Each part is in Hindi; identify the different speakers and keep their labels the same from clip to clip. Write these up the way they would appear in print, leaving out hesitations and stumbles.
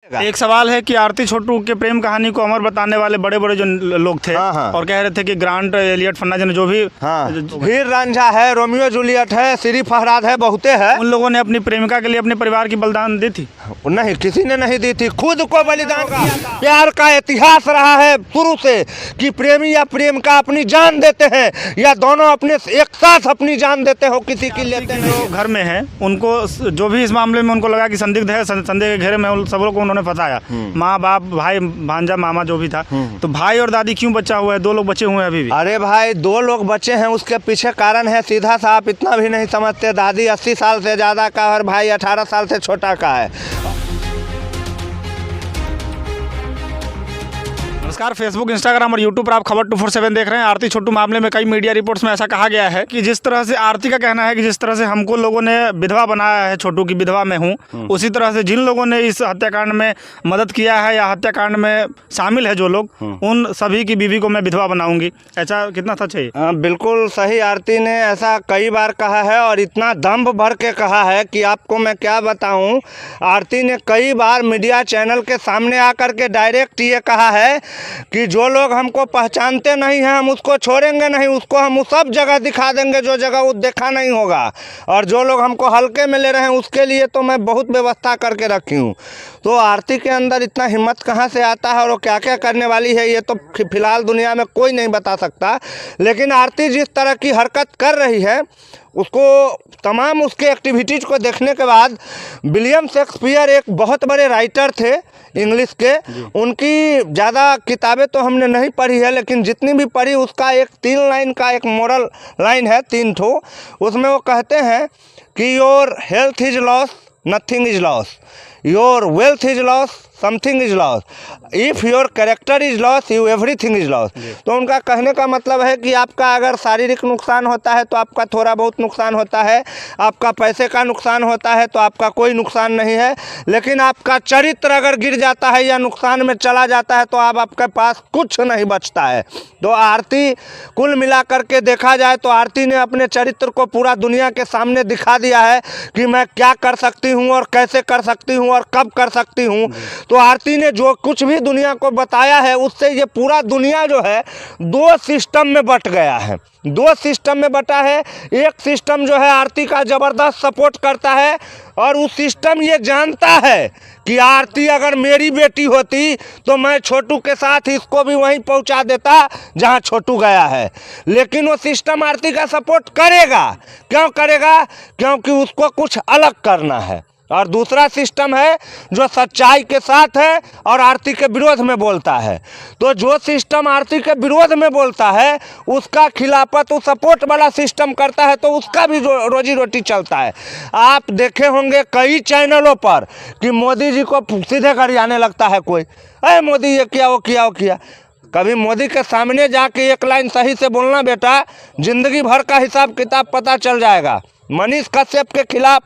Speaker 1: एक सवाल है कि आरती छोटू के प्रेम कहानी को अमर बताने वाले बड़े बड़े जो लोग थे,
Speaker 2: हाँ।
Speaker 1: और कह रहे थे कि ग्रांट एलियट फन्ना जन जो भी
Speaker 2: हीर रांझा है, रोमियो जूलियट है, श्री फहराद है, बहुते है।
Speaker 1: उन लोगों ने अपनी प्रेमिका के लिए अपने परिवार की बलिदान दी थी?
Speaker 2: नहीं, किसी ने नहीं दी थी, खुद को बलिदान का प्यार का इतिहास रहा है शुरू से कि प्रेमी या प्रेमिका अपनी जान देते हैं या दोनों अपने एक साथ अपनी जान देते हो, किसी की लेते नहीं।
Speaker 1: जो घर में है उनको जो भी इस मामले में उनको लगा कि संदिग्ध है, संदेह के घेरे में उन सब लोग को उन्होंने फंसाया, माँ बाप भाई भांजा मामा जो भी था। तो भाई और दादी क्यों बचा हुआ है? 2 लोग बचे हुए हैं अभी भी।
Speaker 2: अरे भाई 2 लोग बचे हैं, उसके पीछे कारण है सीधा सा, आप इतना भी नहीं समझते। दादी 80 साल से ज़्यादा का और भाई 18 साल से छोटा का है।
Speaker 1: नमस्कार, फेसबुक, इंस्टाग्राम और यूट्यूब पर आप खबर 247 देख रहे हैं। आरती छोटू मामले में कई मीडिया रिपोर्ट्स में ऐसा कहा गया है कि जिस तरह से आरती का कहना है कि जिस तरह से हमको लोगों ने विधवा बनाया है, छोटू की विधवा मैं हूँ, उसी तरह से जिन लोगों ने इस हत्याकांड में मदद किया है या हत्याकांड में शामिल है जो लोग, उन सभी की बीवी को मैं विधवा बनाऊंगी। ऐसा कितना सच है?
Speaker 2: बिल्कुल सही। आरती ने ऐसा कई बार कहा है और इतना दम्भ भर के कहा है कि आपको मैं क्या बताऊं। आरती ने कई बार मीडिया चैनल के सामने आकर के डायरेक्ट ये कहा है कि जो लोग हमको पहचानते नहीं हैं हम उसको छोड़ेंगे नहीं, उसको हम उस सब जगह दिखा देंगे जो जगह वो देखा नहीं होगा, और जो लोग हमको हल्के में ले रहे हैं उसके लिए तो मैं बहुत व्यवस्था करके रखी हूँ। तो आरती के अंदर इतना हिम्मत कहाँ से आता है और वो क्या क्या करने वाली है ये तो फिलहाल दुनिया में कोई नहीं बता सकता। लेकिन आरती जिस तरह की हरकत कर रही है उसको तमाम उसके एक्टिविटीज़ को देखने के बाद, विलियम शेक्सपियर एक बहुत बड़े राइटर थे इंग्लिश के, उनकी ज़्यादा किताबें तो हमने नहीं पढ़ी है, लेकिन जितनी भी पढ़ी उसका एक 3 लाइन का एक मोरल लाइन है, 3 ठो। उसमें वो कहते हैं कि your health is loss, nothing is loss, your wealth is loss, something is loss, if your character is loss, you everything is loss. तो उनका कहने का मतलब है कि आपका अगर शारीरिक नुकसान होता है तो आपका थोड़ा बहुत नुकसान होता है, आपका पैसे का नुकसान होता है तो आपका कोई नुकसान नहीं है, लेकिन आपका चरित्र अगर गिर जाता है या नुकसान में चला जाता है तो आपके पास कुछ नहीं बचता है। तो आरती कुल मिलाकर के देखा जाए तो आरती ने अपने चरित्र को पूरा दुनिया के सामने दिखा दिया है कि मैं क्या कर सकती हूँ और कैसे कर सकती हूँ और कब कर सकती हूँ। तो आरती ने जो कुछ भी दुनिया को बताया है उससे ये पूरा दुनिया जो है 2 सिस्टम में बट गया है, 2 सिस्टम में बटा है। एक सिस्टम जो है आरती का ज़बरदस्त सपोर्ट करता है और उस सिस्टम ये जानता है कि आरती अगर मेरी बेटी होती तो मैं छोटू के साथ इसको भी वहीं पहुंचा देता जहां छोटू गया है। लेकिन वो सिस्टम आरती का सपोर्ट करेगा। क्यों करेगा? क्योंकि उसको कुछ अलग करना है। और दूसरा सिस्टम है जो सच्चाई के साथ है और आरती के विरोध में बोलता है। तो जो सिस्टम आरती के विरोध में बोलता है उसका खिलाफत वो सपोर्ट वाला सिस्टम करता है, तो उसका भी रोजी रोटी चलता है। आप देखे होंगे कई चैनलों पर कि मोदी जी को सीधे गरियाने लगता है कोई, अरे मोदी ये किया वो किया वो किया। कभी मोदी के सामने जाके एक लाइन सही से बोलना बेटा, जिंदगी भर का हिसाब किताब पता चल जाएगा। मनीष कश्यप के खिलाफ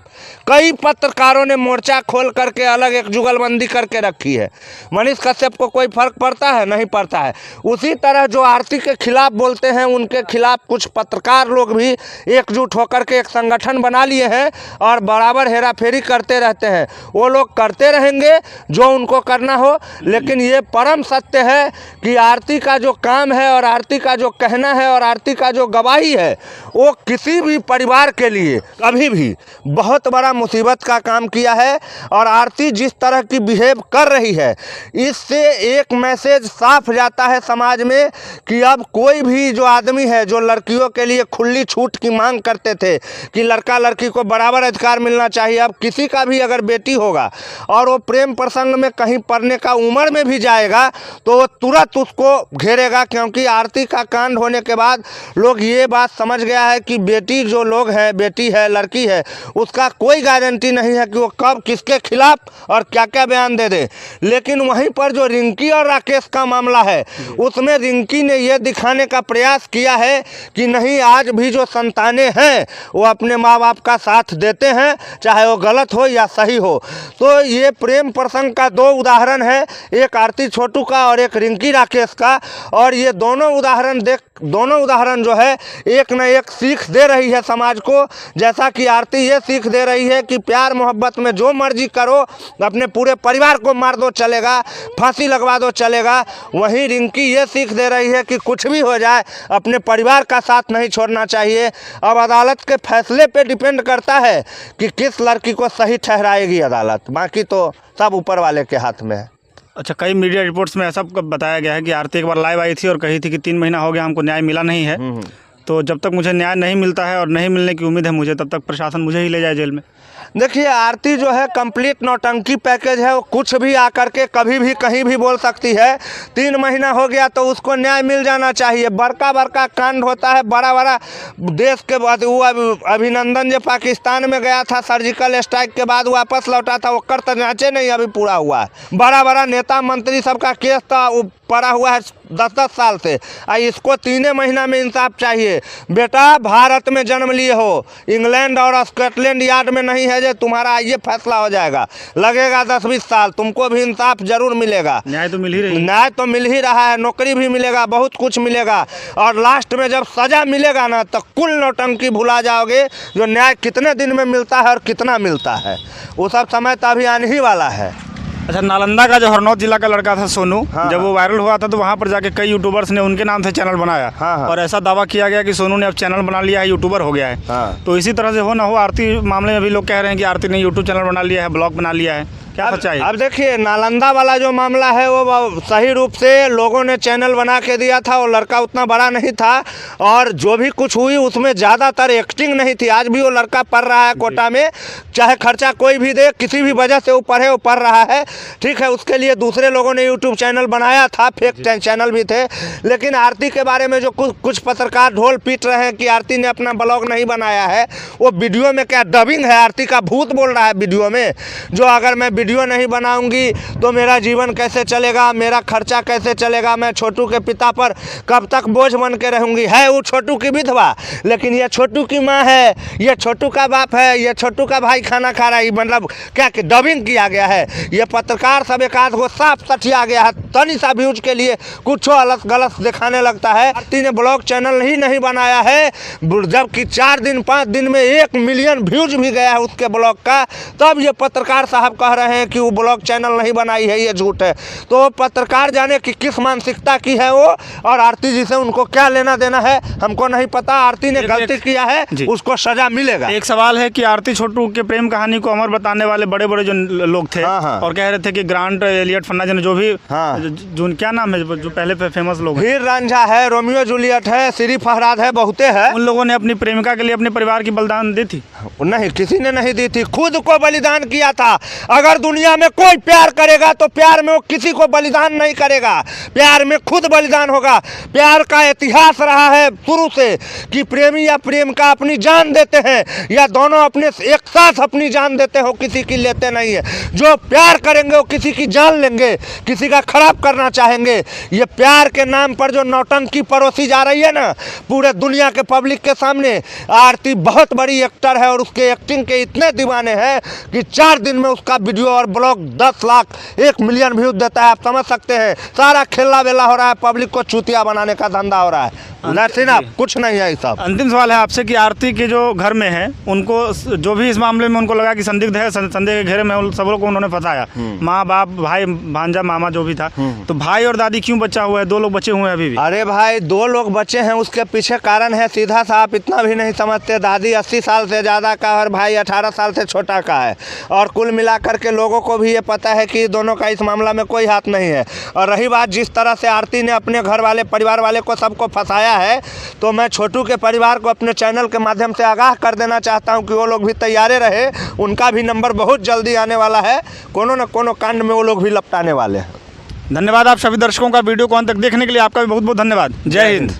Speaker 2: कई पत्रकारों ने मोर्चा खोल करके अलग एक जुगलबंदी करके रखी है। मनीष कश्यप को कोई फर्क पड़ता है? नहीं पड़ता है। उसी तरह जो आरती के खिलाफ बोलते हैं उनके खिलाफ कुछ पत्रकार लोग भी एकजुट होकर के एक संगठन बना लिए हैं और बराबर हेरा फेरी करते रहते हैं। वो लोग करते रहेंगे जो उनको करना हो, लेकिन ये परम सत्य है कि आरती का जो काम है और आरती का जो कहना है और आरती का जो गवाही है वो किसी भी परिवार के लिए कभी भी बहुत बड़ा मुसीबत का काम किया है। और आरती जिस तरह की बिहेव कर रही है इससे एक मैसेज साफ जाता है समाज में कि अब कोई भी जो आदमी है जो लड़कियों के लिए खुली छूट की मांग करते थे कि लड़का लड़की को बराबर अधिकार मिलना चाहिए, अब किसी का भी अगर बेटी होगा और वो प्रेम प्रसंग में कहीं पढ़ने का उम्र में भी जाएगा तो वो तुरंत उसको घेरेगा। क्योंकि आरती का कांड होने के बाद लोग ये बात समझ गया है कि बेटी जो लोग हैं, बेटी है, लड़की है, उसका कोई गारंटी नहीं है कि वो कब किसके खिलाफ और क्या क्या बयान दे दे। लेकिन वहीं पर जो रिंकी और राकेश का मामला है उसमें रिंकी ने यह दिखाने का प्रयास किया है कि नहीं, आज भी जो संतानें हैं वो अपने माँ बाप का साथ देते हैं, चाहे वो गलत हो या सही हो। तो ये प्रेम प्रसंग का 2 उदाहरण है, एक आरती छोटू का और एक रिंकी राकेश का। और ये दोनों उदाहरण जो है एक न एक सीख दे रही है समाज को जैसा कि आरती ये सीख दे रही है कि प्यार मोहब्बत में जो मर्जी करो, अपने पूरे परिवार को मार दो चलेगा, फांसी लगवा दो चलेगा। वहीं रिंकी ये सीख दे रही है कि कुछ भी हो जाए अपने परिवार का साथ नहीं छोड़ना चाहिए। अब अदालत के फैसले पे डिपेंड करता है कि किस लड़की को सही ठहराएगी अदालत, बाकी तो सब ऊपर वाले के हाथ में है।
Speaker 1: अच्छा, कई मीडिया रिपोर्ट्स में ऐसा बताया गया है कि आरती एक बार लाइव आई थी और कही थी कि 3 महीना हो गया हमको न्याय मिला नहीं है, तो जब तक मुझे न्याय नहीं मिलता है और नहीं मिलने की उम्मीद है मुझे, तब तक प्रशासन मुझे ही ले जाए जेल में।
Speaker 2: देखिए, आरती जो है कंप्लीट नौटंकी पैकेज है, वो कुछ भी आकर के कभी भी कहीं भी बोल सकती है। 3 महीना हो गया तो उसको न्याय मिल जाना चाहिए। बड़का बड़का कांड होता है, बड़ा बड़ा देश के बाद। वो अभिनंदन जो पाकिस्तान में गया था सर्जिकल स्ट्राइक के बाद वापस लौटा था, वो कर तो जांचे नहीं अभी पूरा हुआ है। बड़ा बड़ा नेता मंत्री सबका केस था, वो पड़ा हुआ है 10-10 साल से। इसको 3 महीना में इंसाफ चाहिए। बेटा, भारत में जन्म लिए हो, इंग्लैंड और स्कॉटलैंड यार्ड में नहीं है जो तुम्हारा ये फैसला हो जाएगा। लगेगा 10-20 साल, तुमको भी इंसाफ जरूर मिलेगा।
Speaker 1: न्याय तो मिल ही रही है।
Speaker 2: न्याय तो मिल ही रहा है, नौकरी भी मिलेगा, बहुत कुछ मिलेगा। और लास्ट में जब सजा मिलेगा ना, तो कुल नौटंकी भुला जाओगे। जो न्याय कितने दिन में मिलता है और कितना मिलता है, वो सब समय तो अभी आने ही वाला है।
Speaker 1: अच्छा, नालंदा का जो हरनौत जिला का लड़का था सोनू,
Speaker 2: हाँ,
Speaker 1: जब वो वायरल हुआ था तो वहाँ पर जाके कई यूट्यूबर्स ने उनके नाम से चैनल बनाया।
Speaker 2: हाँ, हाँ।
Speaker 1: और ऐसा दावा किया गया कि सोनू ने अब चैनल बना लिया है, यूट्यूबर हो गया है।
Speaker 2: हाँ।
Speaker 1: तो इसी तरह से हो ना हो, आरती मामले में भी लोग कह रहे हैं कि आरती ने यूट्यूब चैनल बना लिया है, ब्लॉग बना लिया है। क्या सच्चाई?
Speaker 2: अब देखिए, नालंदा वाला जो मामला है वो सही रूप से लोगों ने चैनल बना के दिया था। वो लड़का उतना बड़ा नहीं था और जो भी कुछ हुई उसमें ज़्यादातर एक्टिंग नहीं थी। आज भी वो लड़का पढ़ रहा है कोटा में, चाहे खर्चा कोई भी दे, किसी भी वजह से वो पढ़े, वो पढ़ रहा है, ठीक है। उसके लिए दूसरे लोगों ने यूट्यूब चैनल बनाया था, फेक चैनल भी थे। लेकिन आरती के बारे में जो कुछ पत्रकार ढोल पीट रहे हैं कि आरती ने अपना ब्लॉग नहीं बनाया है, वो वीडियो में क्या डबिंग है? आरती का भूत बोल रहा है वीडियो में, जो अगर मैं वीडियो नहीं बनाऊंगी तो मेरा जीवन कैसे चलेगा, मेरा खर्चा कैसे चलेगा, मैं छोटू के पिता पर कब तक बोझ बन के रहूंगी। है वो छोटू की विधवा, लेकिन ये छोटू की माँ है, ये छोटू का बाप है, ये छोटू का भाई खाना खा रहा है। मतलब क्या कि डबिंग किया गया है। ये पत्रकार सब एक आध को साफ सठिया गया है, तनी सा व्यूज के लिए कुछ अलग गलत दिखाने लगता है। आरती ने ब्लॉग चैनल ही नहीं बनाया है, जबकि 4 दिन 5 दिन में 1 मिलियन व्यूज भी गया है उसके ब्लॉग का। तब ये पत्रकार साहब कह रहे हैं कि वो ब्लॉग चैनल नहीं बनाई है, ये झूठ है। तो पत्रकार जाने कि किस मानसिकता की है वो, और आरती जी से उनको क्या लेना देना है हमको नहीं पता। आरती ने गलती किया है, उसको सजा मिलेगा।
Speaker 1: एक सवाल है कि आरती छोटू के प्रेम कहानी को अमर बताने वाले बड़े बड़े जो लोग थे,
Speaker 2: हाँ।
Speaker 1: और कह रहे थे कि ग्रांट एलियट फन्ना जी ने जो भी,
Speaker 2: हाँ।
Speaker 1: जो क्या नाम है जो पहले फेमस लोग हैं,
Speaker 2: हीर रांझा है, रोमियो जूलियट है, श्री फहराद है, बहुते है।
Speaker 1: उन लोगों ने अपनी प्रेमिका के लिए अपने परिवार की बलिदान दी थी?
Speaker 2: नहीं, किसी ने नहीं दी थी, खुद को बलिदान किया था। अगर दुनिया में कोई प्यार करेगा तो प्यार में वो किसी को बलिदान नहीं करेगा, प्यार में खुद बलिदान होगा। प्यार का इतिहास रहा है शुरू से कि प्रेमी या प्रेमिका अपनी जान देते हैं, या दोनों अपने एक साथ अपनी जान देते हो, किसी की लेते नहीं है। जो प्यार करेंगे वो किसी की जान लेंगे, किसी का खराब करना चाहेंगे। ये प्यार के नाम पर जो नौटंकी परोसी जा रही है ना पूरे दुनिया के पब्लिक के सामने, आरती बहुत बड़ी एक्टर है और उसके एक्टिंग के इतने दीवाने हैं कि 4 दिन में उसका वीडियो और ब्लॉग 10 लाख 1 मिलियन व्यूज देता है। आप समझ सकते हैं, सारा खेला वेला हो रहा है, पब्लिक को चूतिया बनाने का धंधा हो रहा है। कुछ नहीं है सब।
Speaker 1: अंतिम सवाल है आपसे कि आरती के जो घर में है, उनको जो भी इस मामले में उनको लगा कि संदिग्ध है, संदेह के घेरे में सब लोग को उन्होंने फंसाया, माँ बाप भाई भांजा मामा जो भी था, तो भाई और दादी क्यों बचा हुआ है? 2 लोग बचे हुए हैं अभी भी।
Speaker 2: अरे भाई, 2 लोग बचे हैं, उसके पीछे कारण है सीधा सा, आप इतना भी नहीं समझते। दादी 80 साल से ज़्यादा का और भाई 18 साल से छोटा का है, और कुल मिलाकर के लोगों को भी ये पता है कि दोनों का इस मामला में कोई हाथ नहीं है। और रही बात जिस तरह से आरती ने अपने घर वाले परिवार वाले को सबको फंसाया है, तो मैं छोटू के परिवार को अपने चैनल के माध्यम से आगाह कर देना चाहता हूं कि वो लोग भी तैयारे रहे। उनका भी नंबर बहुत जल्दी आने वाला है, कोनो न कोनो कांड में वो लोग भी लपटाने वाले हैं।
Speaker 1: धन्यवाद आप सभी दर्शकों का वीडियो को अंत तक देखने के लिए। आपका भी बहुत बहुत धन्यवाद। जय हिंद।